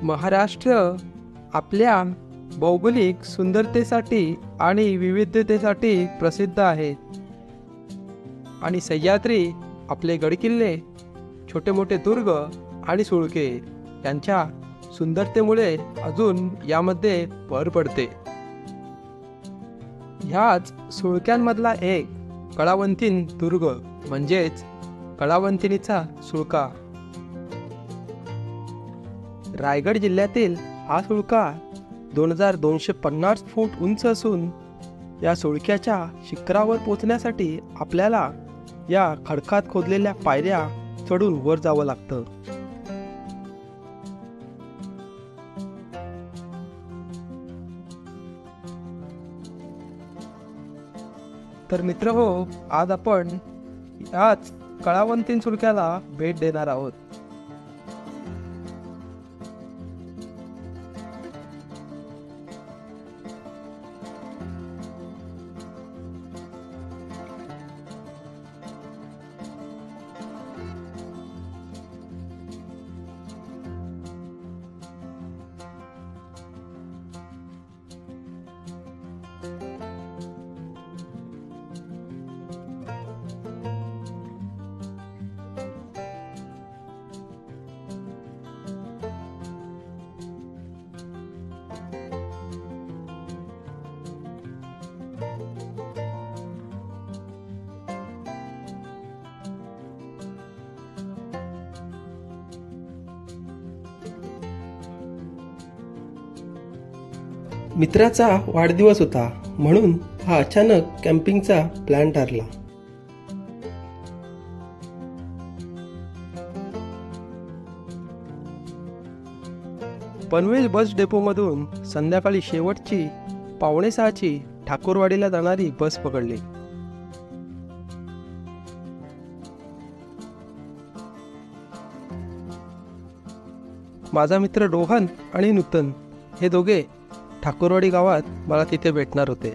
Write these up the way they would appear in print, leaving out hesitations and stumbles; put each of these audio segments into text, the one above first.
महाराष्ट्र आपल्या भौगोलिक सुंदरतेसाठी आणि विविधतेसाठी प्रसिद्ध आहे आणि सह्याद्री आपले गडकिल्ले, छोटे मोठे दुर्ग आणि सुळके यांच्या सुंदरतेमुळे अजून यामध्ये भर पडते। ह्याच सुळक्यांमधला एक कळावंतीण दुर्ग म्हणजेच कळावंतिनीचा सुळका। रायगड जिल्ह्यातील हा सुळका 2250 फूट उंच असून या सुळक्याच्या शिखरावर पोहोचण्यासाठी आपल्याला या खडकात खोदलेल्या पायऱ्या चढून वर जावं लागतं। तर मित्रहो, आज आपण याच कळावंतीण सुळक्याला भेट देणार आहोत। मित्राचा वाढदिवस होता म्हणून हा अचानक कॅम्पिंगचा प्लॅन ठरला। पनवेल बस डेपोमधून संध्याकाळी शेवटची 5:45ची ठाकूरवाडीला जाणारी बस पकडली। माझा मित्र रोहन आणि नूतन हे दोघे ठाकूरवाडी गावात मला तिथे भेटणार होते।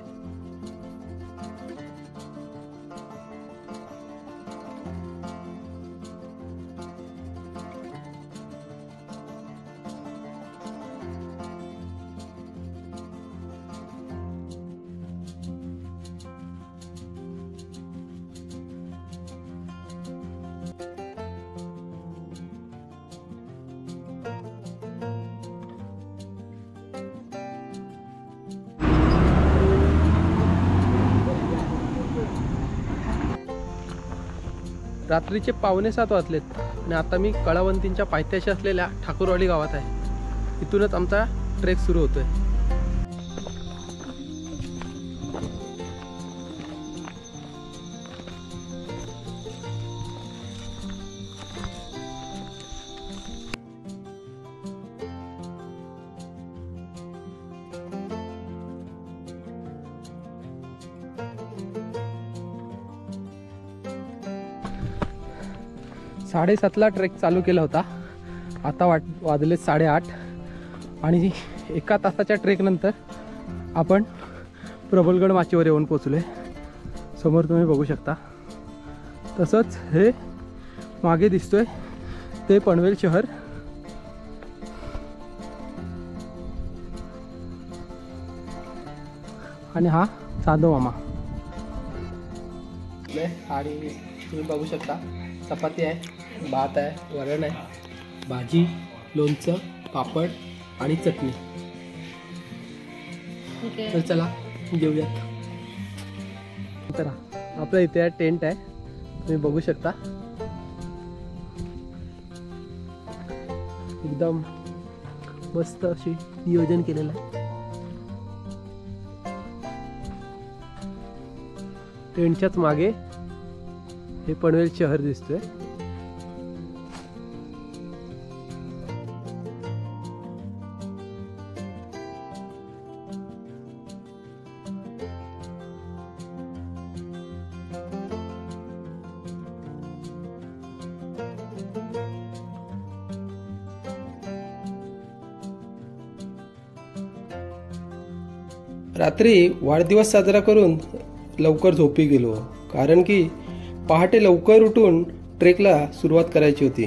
रात्रीचे 6:45 वाजलेत आणि आता मी कळावंतींच्या पायथ्याशी असलेल्या ठाकूरवाडी गावात आहे। इथूनच आमचा ट्रेक सुरू होतोय। साढ़े 7ला ट्रेक चालू केला होता। आता वाजले 8:30 आणि एका तासाच्या ट्रेक नंतर आपण प्रबलगड माचीवर येऊन पोहोचलोय। समोर तुम्ही बघू शकता। तसंच हे मागे दिसतोय ते पनवेल शहर। आणि हा साधू मामा आणि तुम्ही बघू शकता चपाती आहे, भात आहे, वरण आहे, भाजी, लोणचं, पापड आणि चटणी। तर चला जेवूयात। तर आपल्या इथे टेंट आहे, तुम्ही बघू शकता। एकदम मस्त अशी नियोजन केलेलं आहे। टेंटच्याच मागे हे पनवेल शहर दिसतोय। रात्री वाढदिवस साजरा करून लवकर झोपी गेलो, कारण की पहाटे लवकर उठून ट्रेकला सुरुवात करायची होती।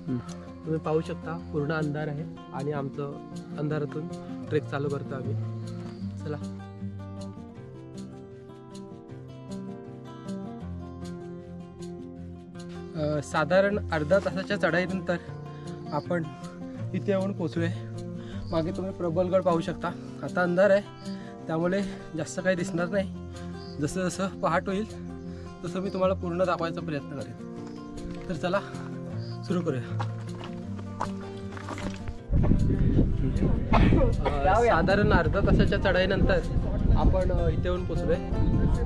तुम्ही पाहू शकता पूर्ण अंधार आहे आणि आमचं अंधारातून ट्रेक चालू करतो आम्ही. चला. साधारण अर्धा तासाच्या चढाईनंतर आपण इथे येऊन पोचलोय. मागे तुम्ही प्रबलगड पाहू शकता. आता अंधार आहे त्यामुळे जास्त काही दिसणार नाही. जसं जसं पहाट होईल तसं मी तुम्हाला पूर्ण दाखवायचा प्रयत्न करेन. तर चला सुरू करूया. साधारण अर्धा तासाच्या चढाईनंतर आपण इथे येऊन पोचलोय.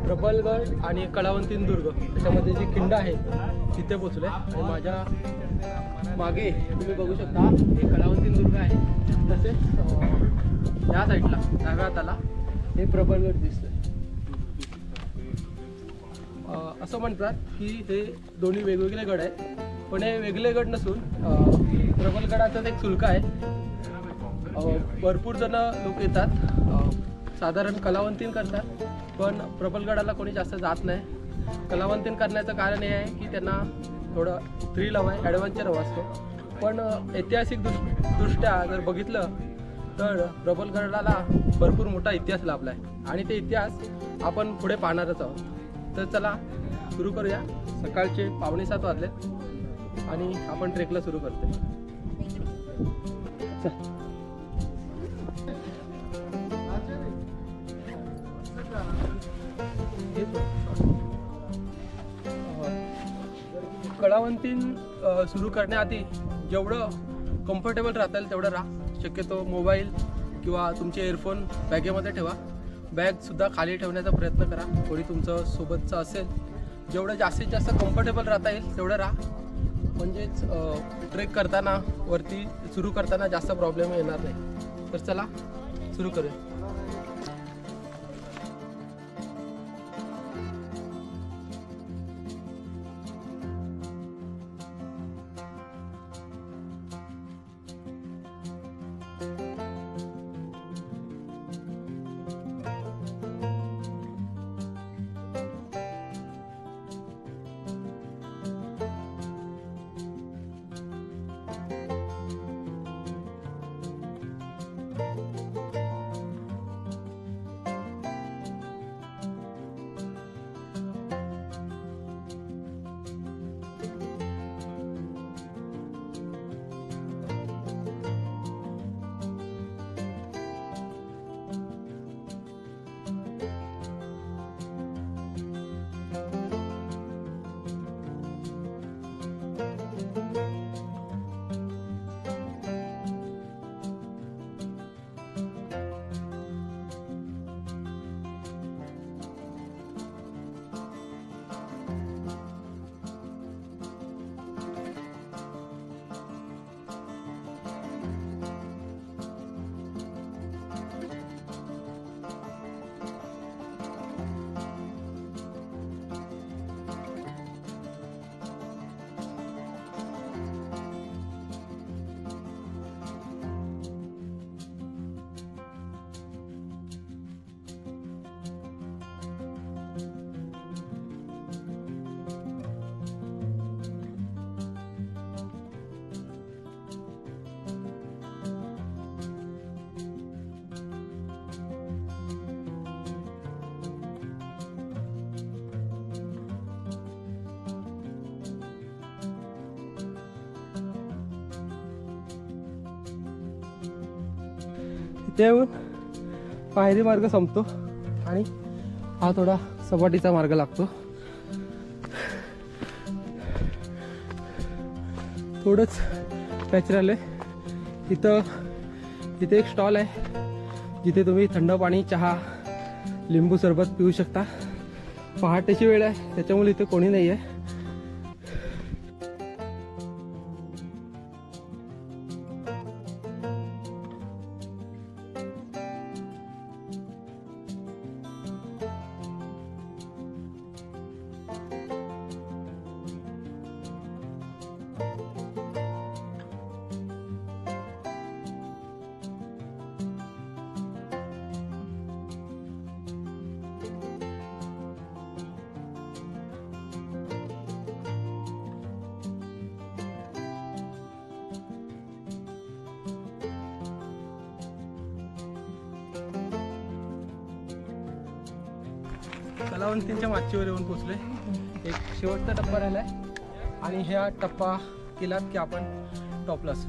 प्रबलगड आणि कळावंतीन दुर्ग त्याच्यामध्ये जी खिंड आहे तिथे पोचलोय. आणि माझ्या मागे तुम्ही बघू शकता हे कळावंतीन दुर्ग आहे. तसेच या साईडला डाव्या हाताला हे प्रबलगड दिसतंय. असं म्हणतात की हे दोन्ही वेगवेगळे गड आहेत, पण हे वेगळे गड नसून प्रबलगडाचाच एक शुल्क आहे. भरपूर जण लोक येतात, साधारण कलावंतीन करतात, पण प्रबलगडाला कोणी जास्त जात नाही. कलावंतीन करण्याचं कारण हे आहे की त्यांना थोडं थ्रिल हवं आहे, ॲडव्हेंचर हवं असतो. पण ऐतिहासिक दृष्ट्या जर बघितलं तर प्रबलगडाला भरपूर मोठा इतिहास लाभला आहे आणि ते इतिहास आपण पुढे पाहणारच आहोत. तर चला सुरू करूया. सकाळचे 6:45 वाजलेत आणि आपण ट्रेकला सुरू करतोय. कळावंतीन सुरू करण्याआधी जेवढं कम्फर्टेबल राहता येईल तेवढं राहा. शक्यतो मोबाईल किंवा तुमचे एअरफोन बॅगेमध्ये ठेवा. बॅगसुद्धा खाली ठेवण्याचा प्रयत्न करा, कोणी तुमचं सोबतचं असेल. जेवढं जास्तीत जास्त कम्फर्टेबल राहता येईल तेवढं राहा, म्हणजेच ट्रेक करताना वरती सुरू करताना जास्त प्रॉब्लेम येणार नाही. तर चला सुरू करूया. इथे येऊन पायरी मार्ग संपतो आणि हा थोडा सपाटीचा मार्ग लागतो. थोडंच पॅच राहिलं आहे. इथे एक स्टॉल आहे जिथे तुम्ही थंड पाणी, चहा, लिंबू सरबत पिऊ शकता. पहाटेची वेळ आहे त्याच्यामुळे इथे कोणी नाही आहे. कलावंतींच्या माचीवर येऊन पोचलोय. एक शेवटचा टप्पा राहिलाय आणि ह्या टप्पा केलात की आपण टॉपलाच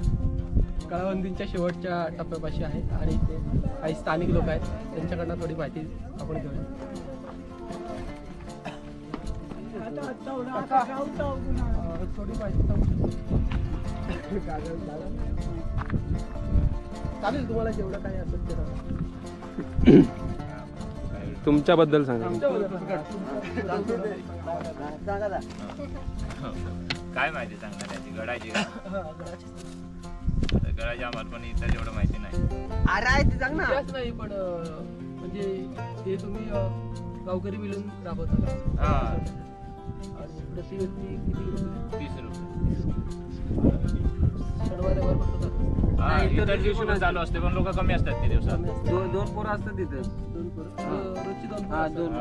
कलावंतींच्या शेवटच्या टप्प्यापाशी आहे. आणि ते काही स्थानिक लोक आहेत, त्यांच्याकडनं थोडी माहिती आपण घेऊया. थोडी माहिती सांगू शकतो? चालेल, तुम्हाला जेवढं काही असेल ते तुमच्याबद्दल सांगा. काय माहिती सांगणार त्याची गडाची गडाची आम्हाला पण इतर जेवढं माहिती नाही. इतिहास नाही, पण म्हणजे हे तुम्ही गावकरी मिळून राबवता हा. आणि प्रति व्यक्ती किती रुपये? 30 रुपये. शनिवार फक्त जातो. हा, इतर दिवशी पण चालू असते, पण लोक कमी असतात ते दिवसात. दोन पोरं असतात तिथं. रोजची दोन हा, दोन.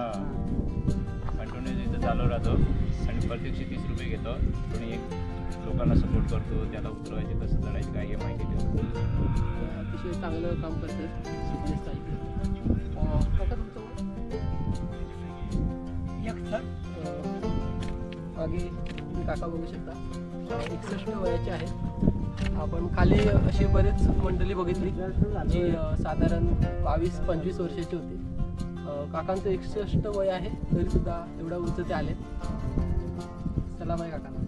कंटिन्यू इथं चालू राहतो आणि प्रत्यक्षी 30 रुपये घेतो आणि एक लोकांना सपोर्ट करतो, त्याला उतरवायचे कसं चढायचे काय हे माहिती देतो. अतिशय चांगलं काम करतात. काका तुमचं वय? मागे तुम्ही काका बघू शकता, 61 वयाचे आहेत. आपण खाली अशी बरेच मंडळी बघितली जी साधारण 22-25 वर्षाची होती. काकांचं 61 वय आहे, तरी सुद्धा एवढा उंच ते आले. सलाम आहे काकांना.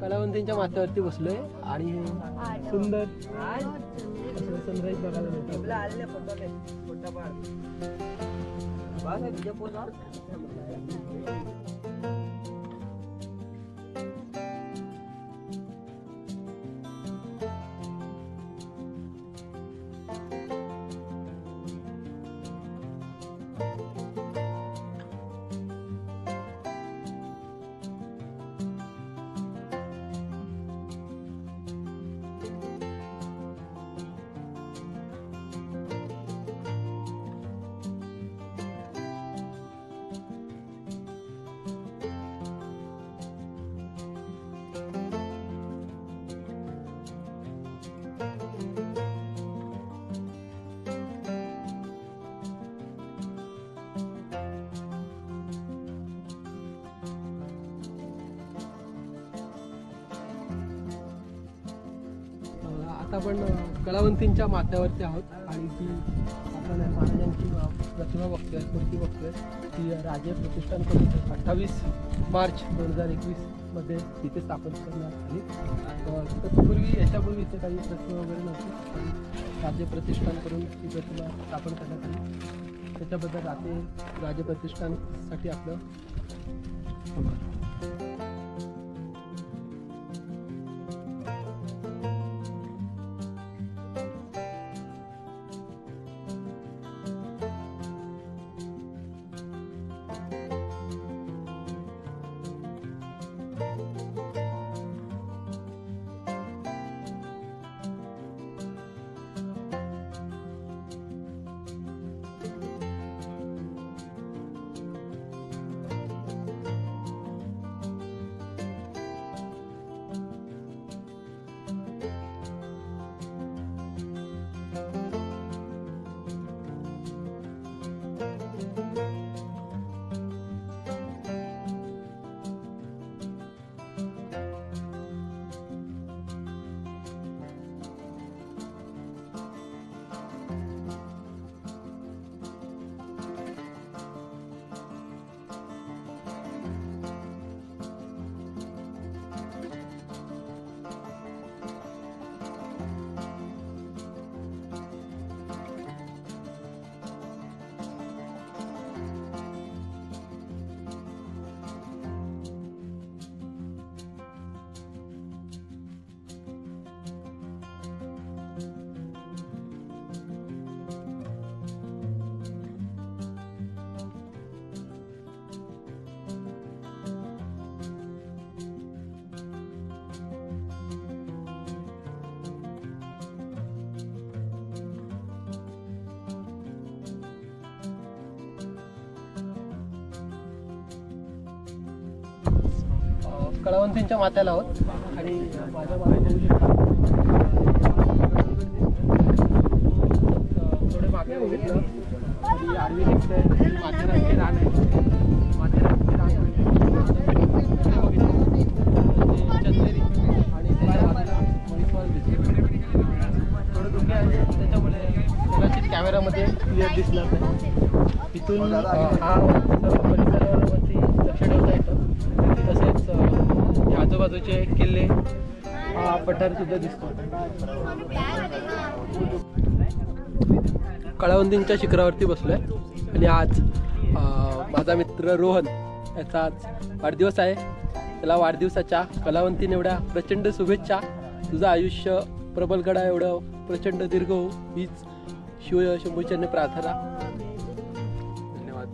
कलावंतींच्या माथ्यावरती बसलोय आणि सुंदर सनराईज बघायला मिळतो. आता आपण कलावंतींच्या माथ्यावरती आहोत आणि ती आपण महाराजांची प्रतिमा बघतोय, मूर्ती बघतोय. ती राजे प्रतिष्ठानकडून 28 मार्च 2021 मध्ये तिथे स्थापन करण्यात आली. तत्पूर्वी याच्यापूर्वी इथे काही प्रतिमा वगैरे नव्हती, पण राज्य प्रतिष्ठानकडून ती प्रतिमा स्थापन करण्यात आली. त्याच्याबद्दल राज्य प्रतिष्ठानसाठी आपलं कळावंतींच्या माथ्याला आहोत आणि माझ्या मागे बघू शकता थोडे मागे बघितलं तरी आडवी दिसतंय माथेरानची रान आहे. माथेरानची रान चंदेरी आणि त्याच्या बाजूला मणिपाल दिसते. थोडं धुके आहे त्याच्यामुळे कदाचित कॅमेरामध्ये क्लिअर दिसणार नाही. इथून हा सर्व परिसरावरती लक्ष ठेवता येतं. तसेच या आजूबाजूचे किल्ले हा पठार सुद्धा दिसतो. कळावंतींच्या शिखरावरती बसलोय आणि आज माझा मित्र रोहन याचा आज वाढदिवस आहे. त्याला वाढदिवसाच्या कलावंतीन एवढ्या प्रचंड शुभेच्छा. तुझं आयुष्य प्रबलगडा एवढं प्रचंड दीर्घ हो हीच शिव शंभूचरणी प्रार्थना. धन्यवाद.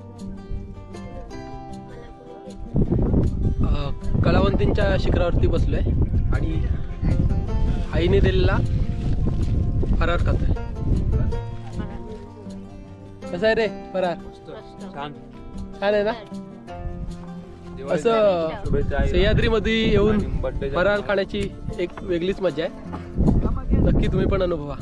कलावंतींच्या शिखरावरती बसलोय आणि आईने दिलेला फरार खातोय. कसं आहे रे फरार? छान छान आहे ना. असं सह्याद्रीमध्ये येऊन फरार खाण्याची एक वेगळीच मजा आहे. नक्की तुम्ही पण अनुभवा.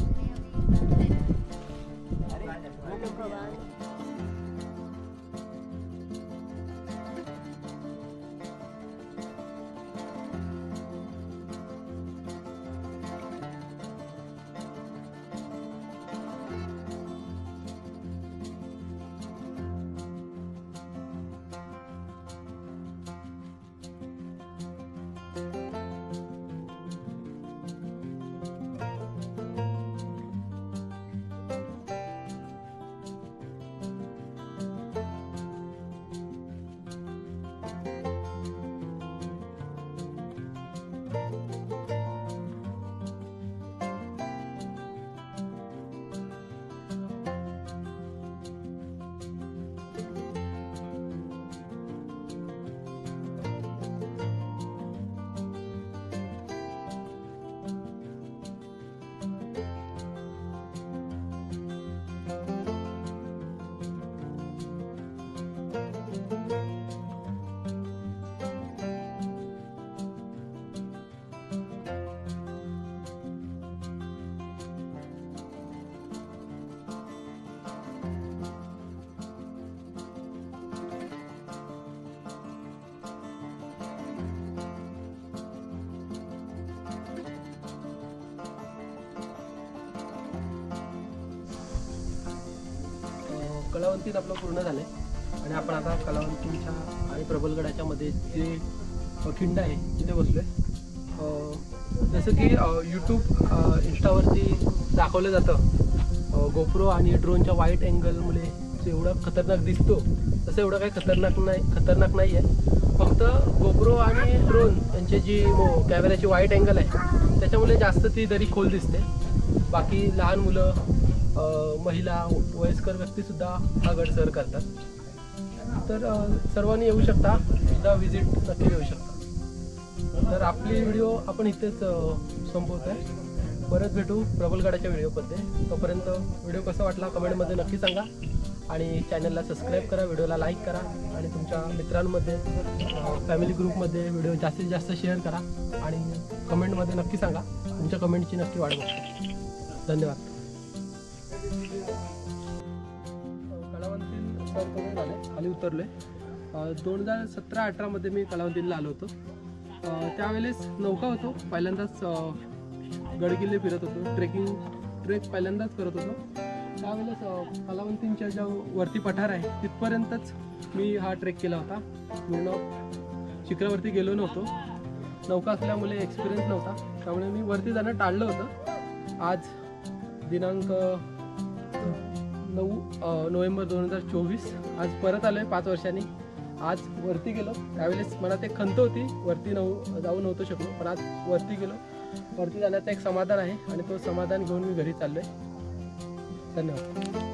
कलावंतीत आपलं पूर्ण झालंय आणि आपण आता कलावंतींच्या आणि प्रबलगडाच्या मध्ये जे खिंड आहे तिथे बसलोय. जसं की यूट्यूब इंस्टावरती दाखवलं जातं गोप्रो आणि ड्रोनच्या वाईट अँगलमुळे जेवढा खतरनाक दिसतो तसं एवढं काही खतरनाक नाही आहे. फक्त गोप्रो आणि ड्रोन यांची जी कॅमेऱ्याची वाईट अँगल आहे त्याच्यामुळे जास्त ती दरी खोल दिसते. बाकी लहान मुलं महिला वयस्कर व्यक्तीसुद्धा हा गड सर करतात. तर सर्वांनी येऊ शकता. एकदा व्हिजिट नक्की देऊ शकता. तर आपली व्हिडिओ आपण इथेच संपवतो आहे. परत भेटू प्रबलगडाच्या व्हिडिओमध्ये. तोपर्यंत व्हिडिओ कसा वाटला कमेंटमध्ये नक्की सांगा आणि चॅनलला सबस्क्राईब करा, व्हिडिओला लाईक करा आणि तुमच्या मित्रांमध्ये फॅमिली ग्रुपमध्ये व्हिडिओ जास्तीत जास्त शेअर करा आणि कमेंटमध्ये नक्की सांगा. तुमच्या कमेंटची नक्की वाट बघतो. धन्यवाद. कलावंतीन सर करून झाले खाली उतरले. 2017-18 मध्ये मी कलावंतीला आलो होतो. त्यावेळेस नौका होतो. पहिल्यांदाच गडकिल्ले फिरत होतो. ट्रेक पहिल्यांदाच करत होतो. त्यावेळेस कलावंतींच्या ज्या वरती पठार आहे तिथपर्यंतच मी हा ट्रेक केला होता. पूर्ण शिखरावरती गेलो नव्हतो. नौका असल्यामुळे एक्सपिरियन्स नव्हता. त्यामुळे मी वरती जाणं टाळलं होतं. आज दिनांक 9 नोव्हेंबर 2024 आज परत आलो आहे 5 वर्षांनी. आज वरती गेलो. त्यावेळेस मनात एक खंत होती, वरती जाऊ नव्हतो शकलो, पण आज वरती गेलो. वरती जाण्याचं एक समाधान आहे आणि तो समाधान घेऊन मी घरी चाललो आहे. धन्यवाद.